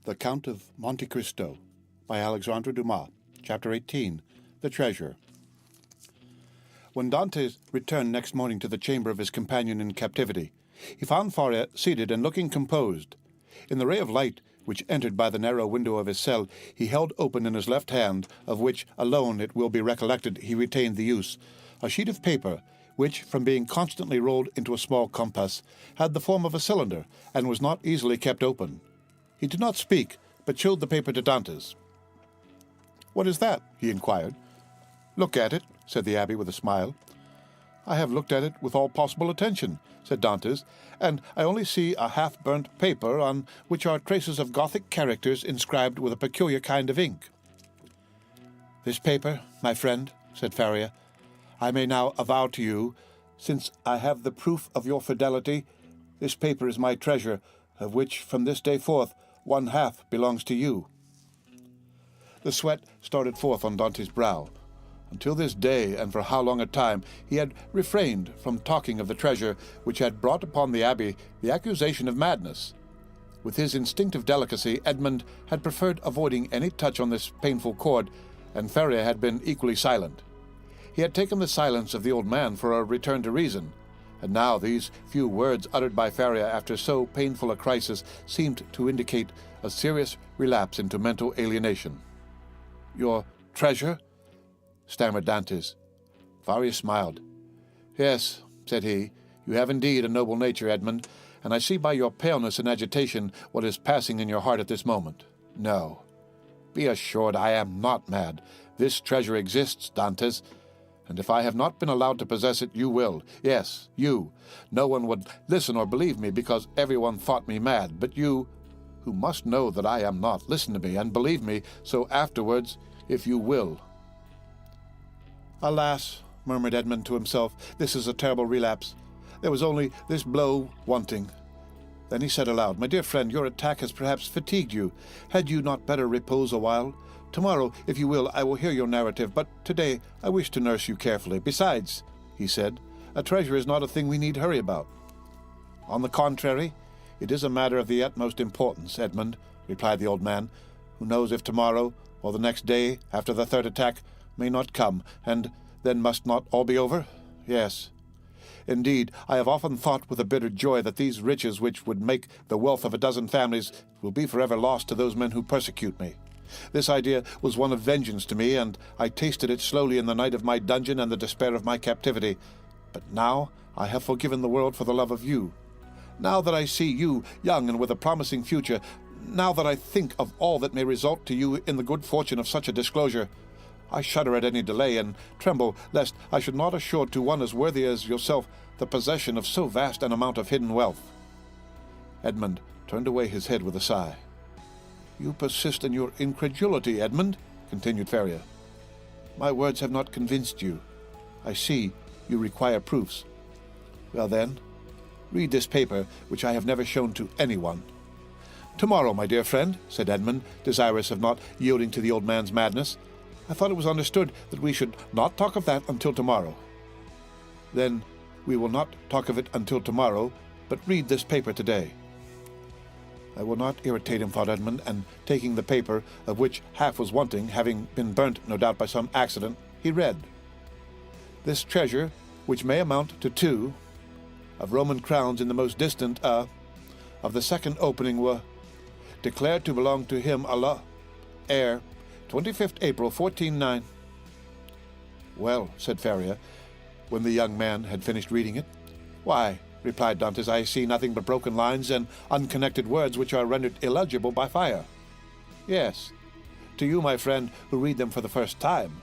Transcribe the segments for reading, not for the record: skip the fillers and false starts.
The Count of Monte Cristo by Alexandre Dumas, Chapter 18, The Treasure. When Dante returned next morning to the chamber of his companion in captivity, he found Faria seated and looking composed. In the ray of light which entered by the narrow window of his cell, he held open in his left hand, of which alone it will be recollected he retained the use, a sheet of paper, which, from being constantly rolled into a small compass, had the form of a cylinder, and was not easily kept open. He did not speak, but showed the paper to Dantes. "What is that?" he inquired. "Look at it," said the abbé with a smile. "I have looked at it with all possible attention," said Dantes, "and I only see a half-burnt paper on which are traces of Gothic characters inscribed with a peculiar kind of ink." "This paper, my friend," said Faria, "I may now avow to you, since I have the proof of your fidelity, this paper is my treasure, of which from this day forth 1/2 belongs to you." The sweat started forth on Dante's brow. Until this day, and for how long a time, he had refrained from talking of the treasure which had brought upon the abbé the accusation of madness. With his instinctive delicacy, Edmund had preferred avoiding any touch on this painful chord, and Faria had been equally silent. He had taken the silence of the old man for a return to reason, and now these few words uttered by Faria after so painful a crisis seemed to indicate a serious relapse into mental alienation. "Your treasure?" stammered Dantes. Faria smiled. "Yes," said he, "you have indeed a noble nature, Edmund, and I see by your paleness and agitation what is passing in your heart at this moment. No, be assured I am not mad. This treasure exists, Dantes, and if I have not been allowed to possess it, you will. Yes, you. No one would listen or believe me because everyone thought me mad, but you, who must know that I am not, listen to me and believe me, so afterwards, if you will." "Alas," murmured Edmund to himself, "this is a terrible relapse. There was only this blow wanting." Then he said aloud, "My dear friend, your attack has perhaps fatigued you. Had you not better repose a while? Tomorrow, if you will, I will hear your narrative, but today I wish to nurse you carefully. Besides," he said, "a treasure is not a thing we need hurry about." "On the contrary, it is a matter of the utmost importance, Edmund," replied the old man. "Who knows if tomorrow, or the next day after the third attack, may not come, and then must not all be over? Yes. Indeed, I have often thought with a bitter joy that these riches which would make the wealth of a dozen families will be forever lost to those men who persecute me. This idea was one of vengeance to me, and I tasted it slowly in the night of my dungeon and the despair of my captivity. But now I have forgiven the world for the love of you. Now that I see you, young and with a promising future, now that I think of all that may result to you in the good fortune of such a disclosure, I shudder at any delay, and tremble lest I should not assure to one as worthy as yourself the possession of so vast an amount of hidden wealth." Edmund turned away his head with a sigh. "You persist in your incredulity, Edmund," continued Faria. "My words have not convinced you. I see you require proofs. Well then, read this paper, which I have never shown to anyone." "Tomorrow, my dear friend," said Edmund, desirous of not yielding to the old man's madness. "I thought it was understood that we should not talk of that until tomorrow." "Then we will not talk of it until tomorrow, but read this paper today." "I will not irritate him," thought Edmund, and taking the paper, of which half was wanting, having been burnt, no doubt, by some accident, he read, "This treasure, which may amount to 2 of Roman crowns in the most distant of the second opening were declared to belong to him Allah, ere 25th April 149. "Well," said Faria, when the young man had finished reading it. "Why," replied Dantes, "I see nothing but broken lines and unconnected words which are rendered illegible by fire." "Yes, to you, my friend, who read them for the first time,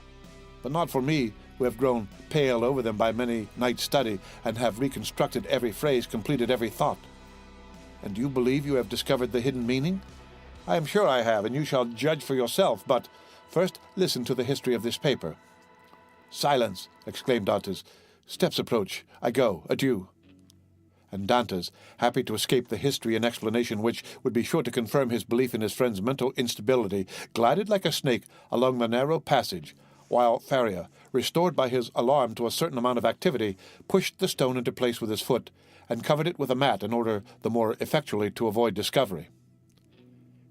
but not for me, who have grown pale over them by many nights' study, and have reconstructed every phrase, completed every thought. And do you believe you have discovered the hidden meaning? I am sure I have, and you shall judge for yourself, but first listen to the history of this paper." "Silence!" exclaimed Dantes. "Steps approach. I go. Adieu." And Dantes, happy to escape the history and explanation which would be sure to confirm his belief in his friend's mental instability, glided like a snake along the narrow passage, while Faria, restored by his alarm to a certain amount of activity, pushed the stone into place with his foot, and covered it with a mat in order the more effectually to avoid discovery.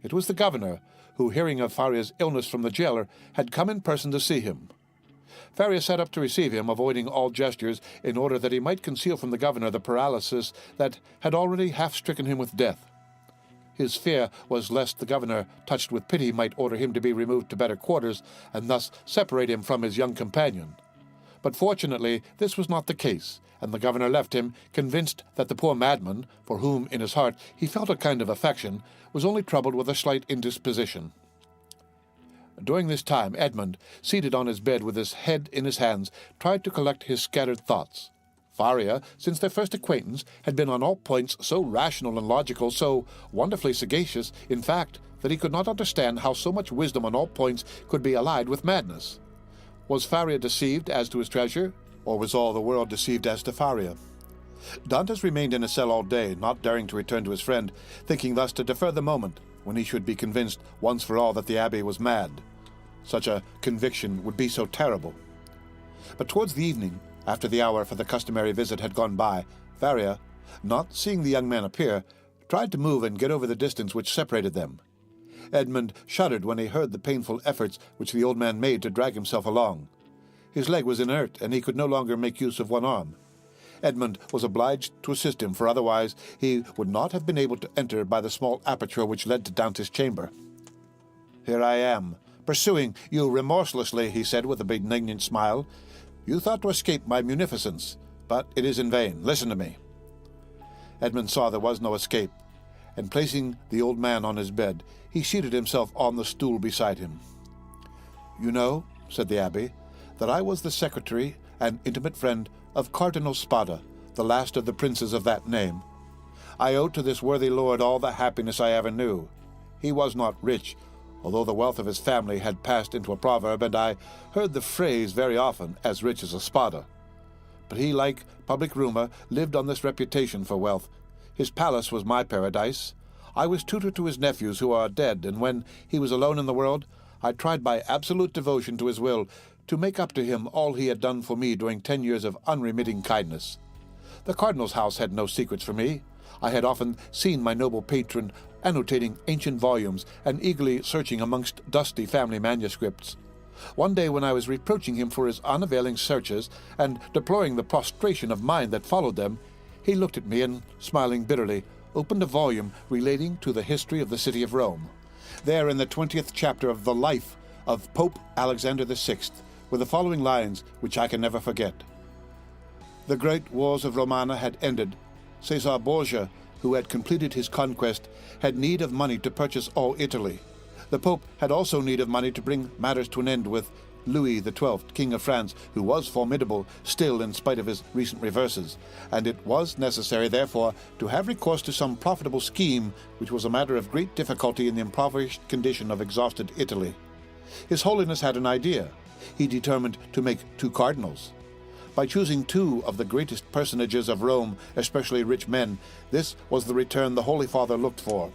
It was the governor, who, hearing of Faria's illness from the jailer, had come in person to see him. Faria sat up to receive him, avoiding all gestures, in order that he might conceal from the governor the paralysis that had already half-stricken him with death. His fear was lest the governor, touched with pity, might order him to be removed to better quarters, and thus separate him from his young companion. But fortunately this was not the case, and the governor left him, convinced that the poor madman, for whom in his heart he felt a kind of affection, was only troubled with a slight indisposition. During this time Edmund, seated on his bed with his head in his hands, tried to collect his scattered thoughts. Faria, since their first acquaintance, had been on all points so rational and logical, so wonderfully sagacious, in fact, that he could not understand how so much wisdom on all points could be allied with madness. Was Faria deceived as to his treasure, or was all the world deceived as to Faria? Dantes remained in his cell all day, not daring to return to his friend, thinking thus to defer the moment when he should be convinced once for all that the abbé was mad. Such a conviction would be so terrible. But towards the evening, after the hour for the customary visit had gone by, Faria, not seeing the young man appear, tried to move and get over the distance which separated them. Edmund shuddered when he heard the painful efforts which the old man made to drag himself along. His leg was inert, and he could no longer make use of one arm. Edmund was obliged to assist him, for otherwise he would not have been able to enter by the small aperture which led to Dante's chamber. "Here I am, pursuing you remorselessly," he said with a benignant smile. "You thought to escape my munificence, but it is in vain. Listen to me." Edmund saw there was no escape, and placing the old man on his bed, he seated himself on the stool beside him. "You know," said the abbé, "that I was the secretary and intimate friend of Cardinal Spada, the last of the princes of that name. I owe to this worthy lord all the happiness I ever knew. He was not rich, although the wealth of his family had passed into a proverb, and I heard the phrase very often, 'as rich as a Spada.' But he, like public rumor, lived on this reputation for wealth. His palace was my paradise. I was tutor to his nephews, who are dead, and when he was alone in the world, I tried by absolute devotion to his will to make up to him all he had done for me during 10 years of unremitting kindness. The cardinal's house had no secrets for me. I had often seen my noble patron annotating ancient volumes and eagerly searching amongst dusty family manuscripts. One day, when I was reproaching him for his unavailing searches and deploring the prostration of mind that followed them, he looked at me and, smiling bitterly, opened a volume relating to the history of the city of Rome. There, in the 20th chapter of the life of Pope Alexander VI, were the following lines which I can never forget. The great wars of Romana had ended. Caesar Borgia, who had completed his conquest, had need of money to purchase all Italy. The Pope had also need of money to bring matters to an end with Louis XII, King of France, who was formidable still in spite of his recent reverses, and it was necessary, therefore, to have recourse to some profitable scheme, which was a matter of great difficulty in the impoverished condition of exhausted Italy. His Holiness had an idea. He determined to make 2 cardinals. By choosing 2 of the greatest personages of Rome, especially rich men, this was the return the Holy Father looked for.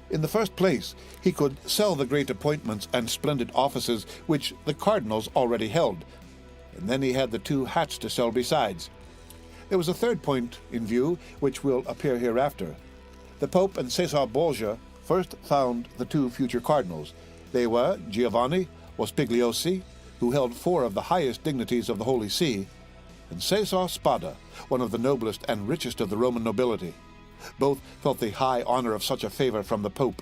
In the first place, he could sell the great appointments and splendid offices which the cardinals already held, and then he had the 2 hats to sell besides. There was a third point in view, which will appear hereafter. The Pope and Caesar Borgia first found the 2 future cardinals. They were Giovanni Rospigliosi, who held 4 of the highest dignities of the Holy See, and Caesar Spada, one of the noblest and richest of the Roman nobility. Both felt the high honor of such a favor from the Pope.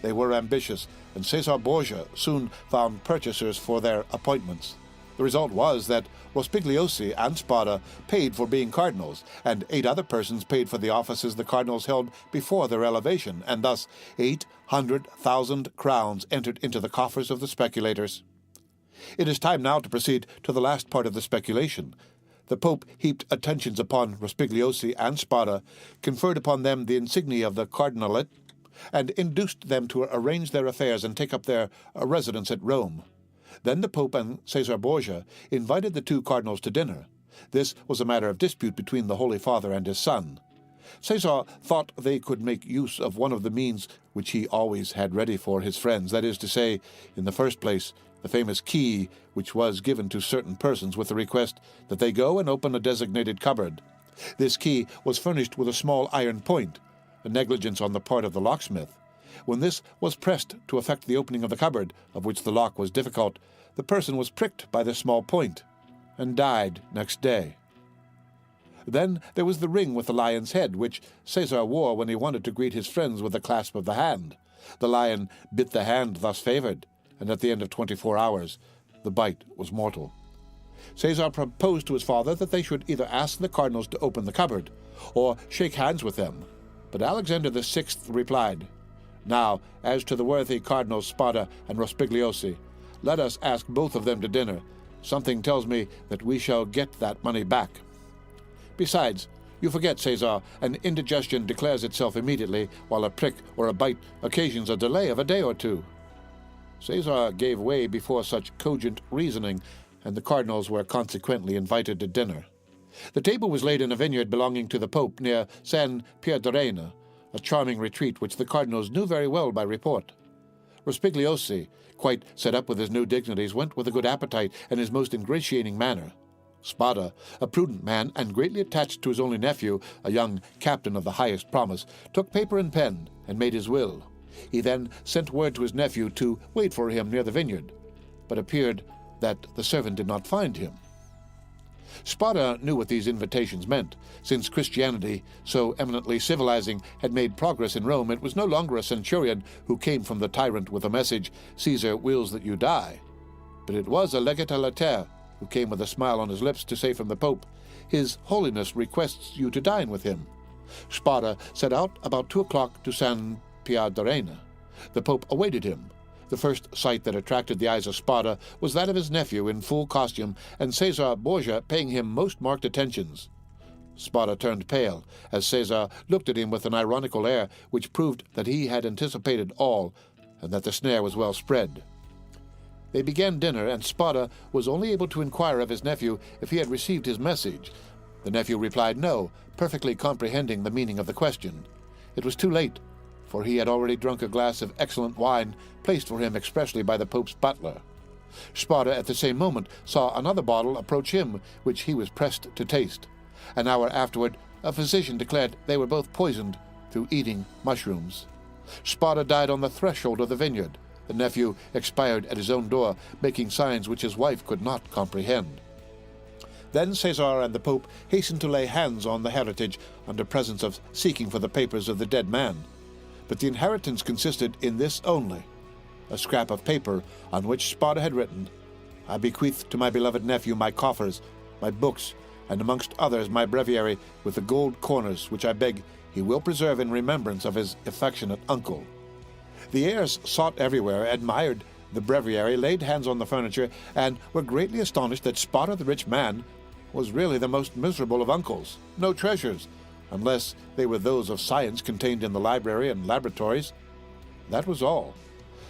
They were ambitious, and Caesar Borgia soon found purchasers for their appointments. The result was that Rospigliosi and Spada paid for being cardinals, and 8 other persons paid for the offices the cardinals held before their elevation, and thus 800,000 crowns entered into the coffers of the speculators. It is time now to proceed to the last part of the speculation. The Pope heaped attentions upon Rospigliosi and Spada, conferred upon them the insignia of the cardinalate, and induced them to arrange their affairs and take up their residence at Rome. Then the Pope and Caesar Borgia invited the 2 cardinals to dinner. This was a matter of dispute between the Holy Father and his son. Caesar thought they could make use of one of the means which he always had ready for his friends, that is to say, in the first place, the famous key which was given to certain persons with the request that they go and open a designated cupboard. This key was furnished with a small iron point, a negligence on the part of the locksmith. When this was pressed to effect the opening of the cupboard, of which the lock was difficult, the person was pricked by this small point, and died next day. Then there was the ring with the lion's head, which Caesar wore when he wanted to greet his friends with a clasp of the hand. The lion bit the hand thus favored, and at the end of 24 hours, the bite was mortal. Caesar proposed to his father that they should either ask the cardinals to open the cupboard, or shake hands with them. But Alexander VI replied, "Now, as to the worthy Cardinals Spada and Rospigliosi, let us ask both of them to dinner. Something tells me that we shall get that money back. Besides, you forget, Caesar, an indigestion declares itself immediately, while a prick or a bite occasions a delay of a day or two." Caesar gave way before such cogent reasoning, and the cardinals were consequently invited to dinner. The table was laid in a vineyard belonging to the Pope near San Pierdarena, a charming retreat which the cardinals knew very well by report. Rospigliosi, quite set up with his new dignities, went with a good appetite and his most ingratiating manner. Spada, a prudent man and greatly attached to his only nephew, a young captain of the highest promise, took paper and pen and made his will. He then sent word to his nephew to wait for him near the vineyard, but appeared that the servant did not find him. Spada knew what these invitations meant. Since Christianity, so eminently civilizing, had made progress in Rome, it was no longer a centurion who came from the tyrant with a message, "Caesar wills that you die," but it was a legate later who came with a smile on his lips to say from the Pope, "His Holiness requests you to dine with him." Spada set out about 2 o'clock to San Pierdarena. The Pope awaited him. The first sight that attracted the eyes of Spada was that of his nephew in full costume, and Caesar Borgia paying him most marked attentions. Spada turned pale, as Caesar looked at him with an ironical air which proved that he had anticipated all, and that the snare was well spread. They began dinner, and Spada was only able to inquire of his nephew if he had received his message. The nephew replied no, perfectly comprehending the meaning of the question. It was too late, for he had already drunk a glass of excellent wine placed for him expressly by the Pope's butler. Spada at the same moment saw another bottle approach him, which he was pressed to taste. An hour afterward, a physician declared they were both poisoned through eating mushrooms. Spada died on the threshold of the vineyard. The nephew expired at his own door, making signs which his wife could not comprehend. Then Caesar and the Pope hastened to lay hands on the heritage under presence of seeking for the papers of the dead man. But the inheritance consisted in this only, a scrap of paper on which Spada had written, "I bequeath to my beloved nephew my coffers, my books, and amongst others my breviary with the gold corners, which I beg he will preserve in remembrance of his affectionate uncle." The heirs sought everywhere, admired the breviary, laid hands on the furniture, and were greatly astonished that Spada the rich man was really the most miserable of uncles. No treasures, unless they were those of science contained in the library and laboratories. That was all.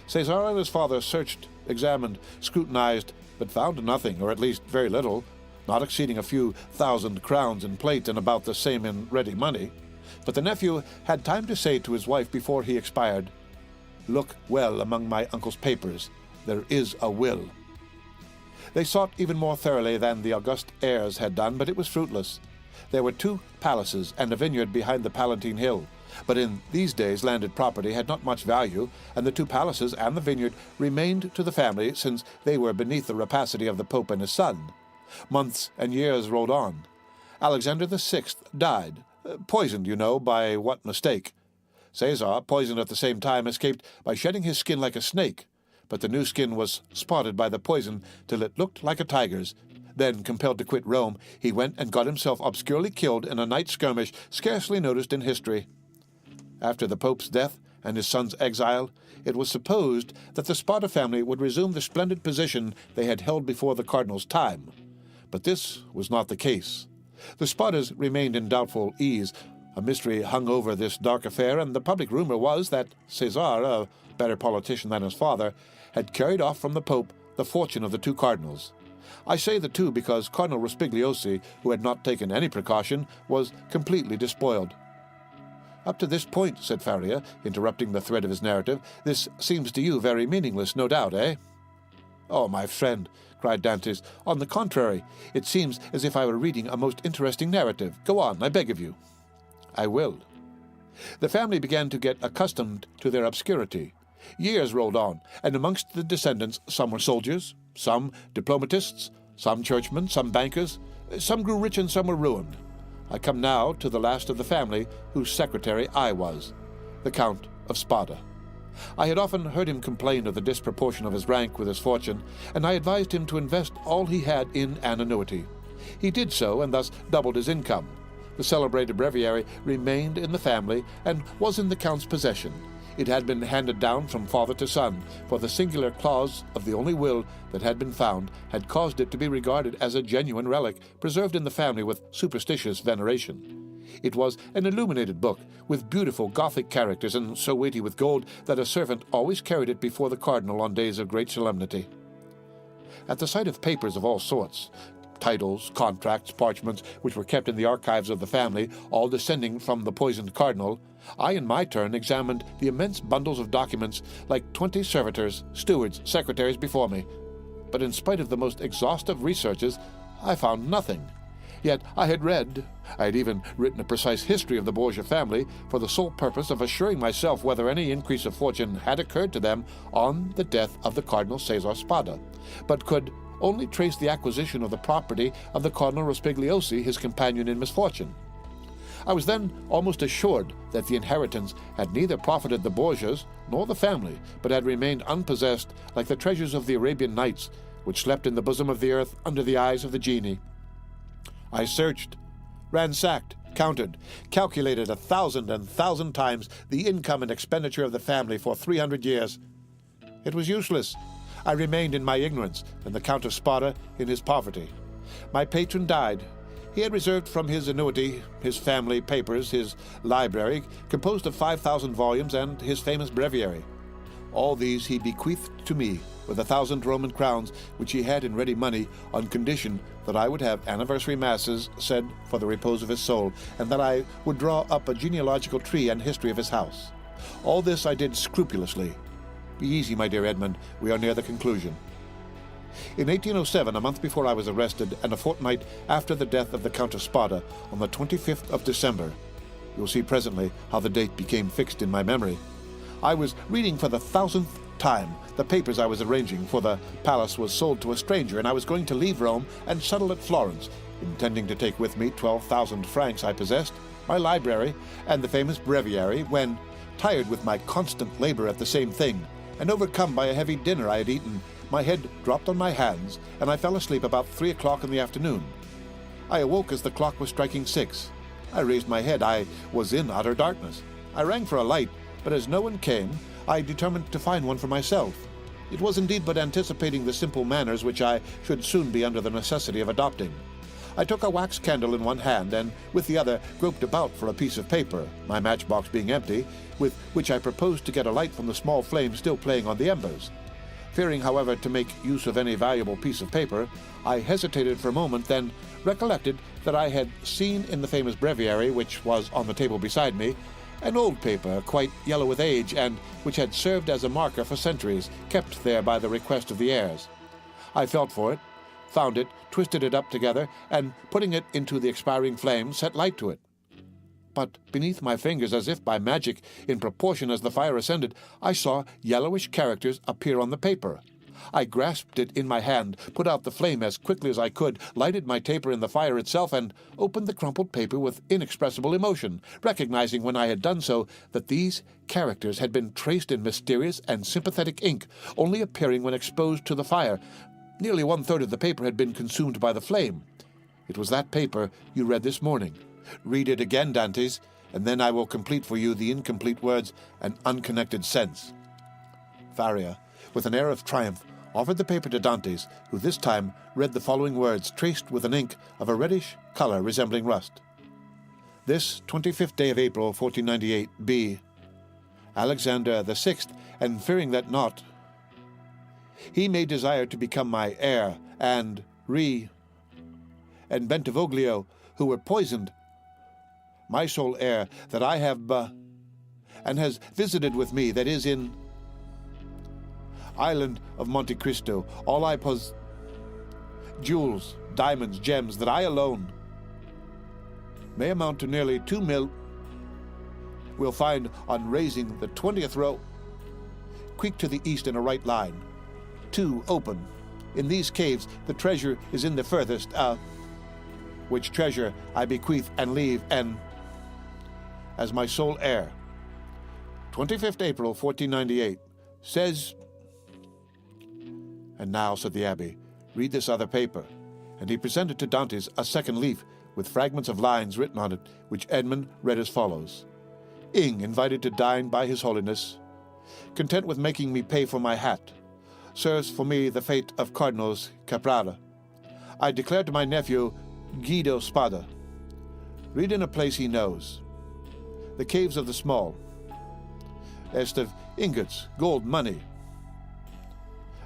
Caesar and his father searched, examined, scrutinized, but found nothing, or at least very little, not exceeding a few thousand crowns in plate and about the same in ready money. But the nephew had time to say to his wife before he expired, "Look well among my uncle's papers. There is a will." They sought even more thoroughly than the august heirs had done, but it was fruitless. There were 2 palaces and a vineyard behind the Palatine Hill, but in these days landed property had not much value, and the 2 palaces and the vineyard remained to the family, since they were beneath the rapacity of the Pope and his son. Months and years rolled on. Alexander VI died, poisoned, you know, by what mistake? Caesar, poisoned at the same time, escaped by shedding his skin like a snake, but the new skin was spotted by the poison till it looked like a tiger's. Then, compelled to quit Rome, he went and got himself obscurely killed in a night skirmish scarcely noticed in history. After the Pope's death and his son's exile, it was supposed that the Spada family would resume the splendid position they had held before the cardinal's time. But this was not the case. The Spadas remained in doubtful ease. A mystery hung over this dark affair, and the public rumor was that Caesar, a better politician than his father, had carried off from the Pope the fortune of the 2 cardinals. I say the 2 because Cardinal Rospigliosi, who had not taken any precaution, was completely despoiled. "Up to this point," said Faria, interrupting the thread of his narrative, "this seems to you very meaningless, no doubt, eh?" "Oh, my friend," cried Dantes, "on the contrary, it seems as if I were reading a most interesting narrative. Go on, I beg of you." "I will. The family began to get accustomed to their obscurity. Years rolled on, and amongst the descendants some were soldiers, some diplomatists, some churchmen, some bankers, some grew rich and some were ruined. I come now to the last of the family whose secretary I was, the Count of Spada. I had often heard him complain of the disproportion of his rank with his fortune, and I advised him to invest all he had in an annuity. He did so, and thus doubled his income. The celebrated breviary remained in the family and was in the Count's possession. It had been handed down from father to son, for the singular clause of the only will that had been found had caused it to be regarded as a genuine relic, preserved in the family with superstitious veneration. It was an illuminated book, with beautiful Gothic characters, and so weighty with gold that a servant always carried it before the cardinal on days of great solemnity. At the sight of papers of all sorts, titles, contracts, parchments, which were kept in the archives of the family, all descending from the poisoned cardinal, I in my turn examined the immense bundles of documents like 20 servitors, stewards, secretaries before me. But in spite of the most exhaustive researches, I found nothing. Yet I had even written a precise history of the Borgia family for the sole purpose of assuring myself whether any increase of fortune had occurred to them on the death of the Cardinal Cesar Spada, but could only trace the acquisition of the property of the Cardinal Rospigliosi, his companion in misfortune. I was then almost assured that the inheritance had neither profited the Borgias nor the family, but had remained unpossessed like the treasures of the Arabian Nights, which slept in the bosom of the earth under the eyes of the genii. I searched, ransacked, counted, calculated 1,000 times the income and expenditure of the family for 300 years. It was useless. I remained in my ignorance, and the Count of Spada in his poverty. My patron died. He had reserved from his annuity, his family papers, his library, composed of 5,000 volumes, and his famous breviary. All these he bequeathed to me, with 1,000 Roman crowns, which he had in ready money, on condition that I would have anniversary masses said for the repose of his soul, and that I would draw up a genealogical tree and history of his house. All this I did scrupulously. Be easy, my dear Edmund, we are near the conclusion. In 1807, a month before I was arrested, and a fortnight after the death of the Count of Spada, on the 25th of December, you'll see presently how the date became fixed in my memory, I was reading for the 1,000th time the papers I was arranging, for the palace was sold to a stranger, and I was going to leave Rome and settle at Florence, intending to take with me 12,000 francs I possessed, my library, and the famous breviary, when, tired with my constant labor at the same thing, and overcome by a heavy dinner I had eaten, my head dropped on my hands, and I fell asleep about 3 o'clock in the afternoon. I awoke as the clock was striking 6. I raised my head. I was in utter darkness. I rang for a light, but as no one came, I determined to find one for myself. It was indeed but anticipating the simple manners which I should soon be under the necessity of adopting. I took a wax candle in one hand, and with the other groped about for a piece of paper, my matchbox being empty, with which I proposed to get a light from the small flame still playing on the embers. Fearing, however, to make use of any valuable piece of paper, I hesitated for a moment, then recollected that I had seen in the famous breviary, which was on the table beside me, an old paper, quite yellow with age, and which had served as a marker for centuries, kept there by the request of the heirs. I felt for it, found it, twisted it up together, and, putting it into the expiring flame, set light to it. But beneath my fingers, as if by magic, in proportion as the fire ascended, I saw yellowish characters appear on the paper. I grasped it in my hand, put out the flame as quickly as I could, lighted my taper in the fire itself, and opened the crumpled paper with inexpressible emotion, recognizing when I had done so that these characters had been traced in mysterious and sympathetic ink, only appearing when exposed to the fire. Nearly 1/3 of the paper had been consumed by the flame. It was that paper you read this morning. Read it again, Dantes, and then I will complete for you the incomplete words and unconnected sense. Faria, with an air of triumph, offered the paper to Dantes, who this time read the following words, traced with an ink of a reddish color resembling rust. This 25th day of April, 1498, be Alexander the Sixth, and fearing that not he may desire to become my heir, and Bentivoglio, who were poisoned, my sole heir, that I have and has visited with me, that is in island of Monte Cristo, all I jewels, diamonds, gems, that I alone may amount to nearly 2 mil, we'll find on raising the 20th row, creek to the east in a right line. 2 open. In these caves, the treasure is in the furthest, which treasure I bequeath and leave, and as my sole heir. 25th April, 1498, says... And now, said the abbé, read this other paper. And he presented to Dantes a second leaf with fragments of lines written on it, which Edmund read as follows. Ing, invited to dine by His Holiness, content with making me pay for my hat, serves for me the fate of Cardinals Caprara. I declare to my nephew, Guido Spada, read in a place he knows, the caves of the small, est of ingots, gold, money,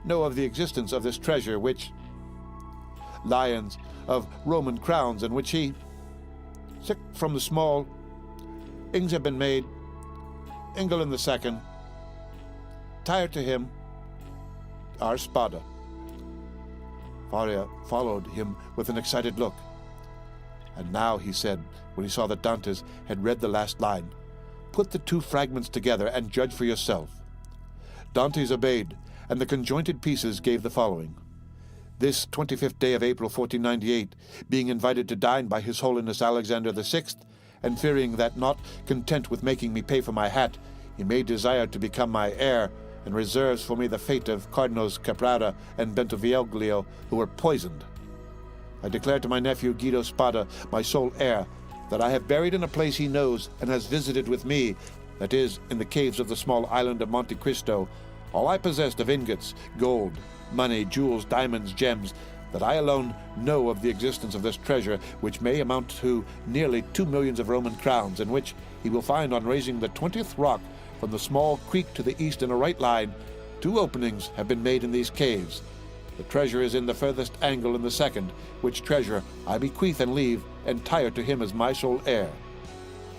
know of the existence of this treasure which, lions of Roman crowns, in which he, sick from the small, ings have been made, England II, tired to him, our Spada. Faria followed him with an excited look. And now, he said, when he saw that Dantes had read the last line, put the 2 fragments together and judge for yourself. Dantes obeyed, and the conjointed pieces gave the following. This 25th day of April, 1498, being invited to dine by His Holiness Alexander VI, and fearing that, not content with making me pay for my hat, he may desire to become my heir, and reserves for me the fate of Cardinals Caprara and Bentivoglio, who were poisoned. I declare to my nephew Guido Spada, my sole heir, that I have buried in a place he knows and has visited with me, that is, in the caves of the small island of Monte Cristo, all I possessed of ingots, gold, money, jewels, diamonds, gems, that I alone know of the existence of this treasure, which may amount to nearly 2 millions of Roman crowns, and which he will find on raising the 20th rock from the small creek to the east in a right line. 2 openings have been made in these caves. The treasure is in the furthest angle in the second, which treasure I bequeath and leave entire to him as my sole heir.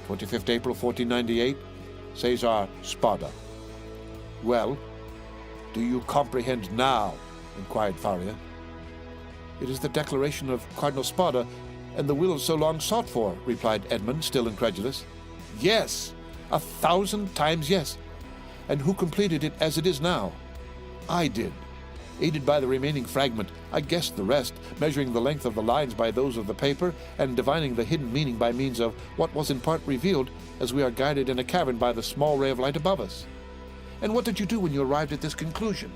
25th April, 1498, Cesar Spada. Well, do you comprehend now? Inquired Faria. It is the declaration of Cardinal Spada, and the will so long sought for, replied Edmund, still incredulous. Yes, 1,000 times yes. And who completed it as it is now? I did. Aided by the remaining fragment, I guessed the rest, measuring the length of the lines by those of the paper, and divining the hidden meaning by means of what was in part revealed, as we are guided in a cavern by the small ray of light above us. And what did you do when you arrived at this conclusion?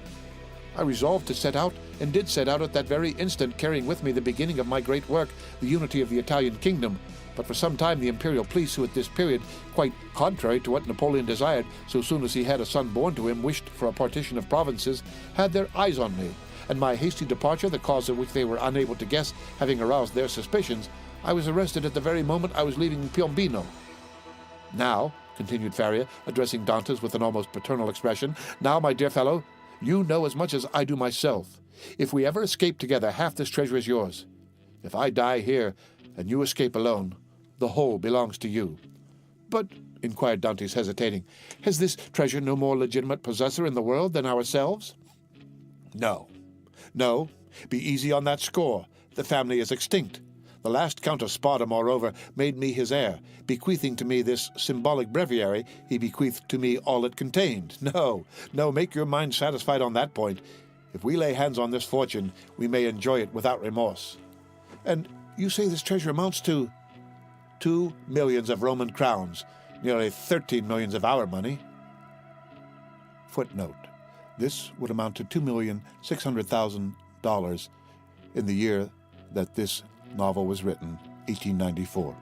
I resolved to set out, and did set out at that very instant, carrying with me the beginning of my great work, the unity of the Italian kingdom. But for some time the imperial police, who at this period, quite contrary to what Napoleon desired, so soon as he had a son born to him, wished for a partition of provinces, had their eyes on me, and my hasty departure, the cause of which they were unable to guess, having aroused their suspicions, I was arrested at the very moment I was leaving Piombino. Now, continued Faria, addressing Dantes with an almost paternal expression, now, my dear fellow, you know as much as I do myself. If we ever escape together, half this treasure is yours. If I die here, and you escape alone, the whole belongs to you. But, inquired Dantes, hesitating, has this treasure no more legitimate possessor in the world than ourselves? No. Be easy on that score. The family is extinct. The last Count of Spada, moreover, made me his heir. Bequeathing to me this symbolic breviary, he bequeathed to me all it contained. No, make your mind satisfied on that point. If we lay hands on this fortune, we may enjoy it without remorse. And you say this treasure amounts to 2 millions of Roman crowns, nearly 13 millions of our money. Footnote. This would amount to $2,600,000 in the year that this novel was written, 1894.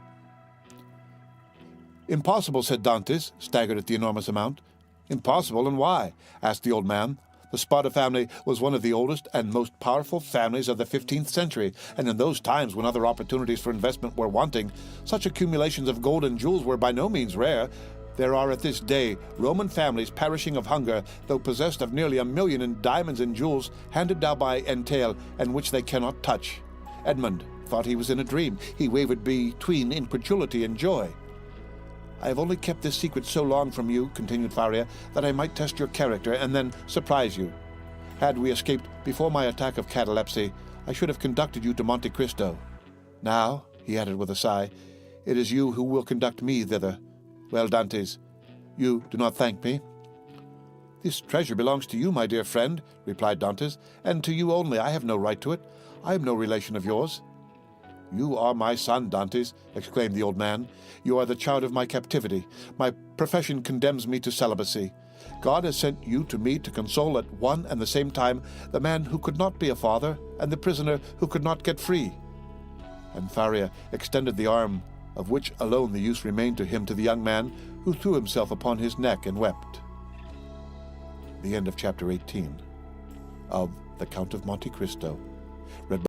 Impossible, said Dantes, staggered at the enormous amount. Impossible, and why? Asked the old man. The Spada family was one of the oldest and most powerful families of the 15th century, and in those times when other opportunities for investment were wanting, such accumulations of gold and jewels were by no means rare. There are at this day Roman families perishing of hunger, though possessed of nearly 1 million in diamonds and jewels handed down by entail, and which they cannot touch. Edmund thought he was in a dream. He wavered between incredulity and joy. I have only kept this secret so long from you, continued Faria, that I might test your character and then surprise you. Had we escaped before my attack of catalepsy, I should have conducted you to Monte Cristo. Now, he added with a sigh, it is you who will conduct me thither. Well, Dantes, you do not thank me. This treasure belongs to you, my dear friend, replied Dantes, and to you only. I have no right to it. I am no relation of yours. You are my son, Dantes, exclaimed the old man. You are the child of my captivity. My profession condemns me to celibacy. God has sent you to me to console at one and the same time the man who could not be a father and the prisoner who could not get free. And Faria extended the arm, of which alone the use remained to him, to the young man, who threw himself upon his neck and wept. The end of chapter 18 of The Count of Monte Cristo. Read by